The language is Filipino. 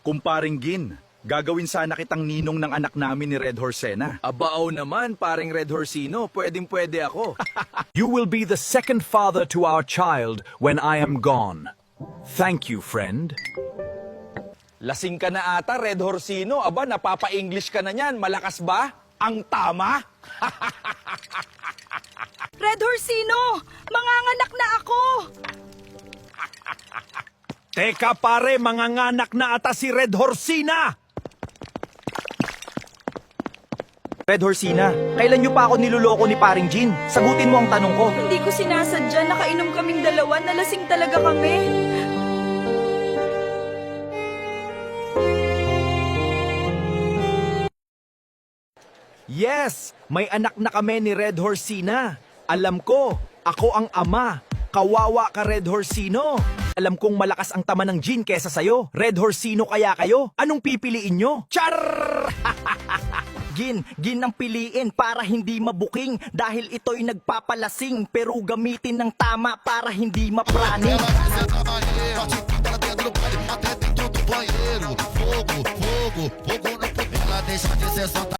Kumparing Gin, gagawin sana kitang ninong ng anak namin ni Red Horsena. Abao naman, paring Red Horsino, pwedeng-pwede ako. You will be the second father to our child when I am gone. Thank you, friend. Lasing ka na ata, Red Horsino. Aba, napapa-English ka na niyan. Malakas ba? Ang tama? Red Horsino! Manganganak na ako! Teka pare, manganganak na ata si Red Horsina! Red Horsina, kailan niyo pa ako niluloko ni Paring Jean? Sagutin mo ang tanong ko. Hindi ko sinasadya, nakainom kaming dalawa, nalasing talaga kami. Yes! May anak na kami ni Red Horsina. Alam ko, ako ang ama. Kawawa ka, Red Horsino. Alam kong malakas ang tama ng Jean kesa sa'yo. Red Horsino kaya kayo? Anong pipiliin nyo? Char! Gin ang piliin para hindi mabuking dahil ito'y nagpapalasing pero gamitin ng tama para hindi mapraning. Fogo, fogo, fogo no fogo, ela deixa de ser só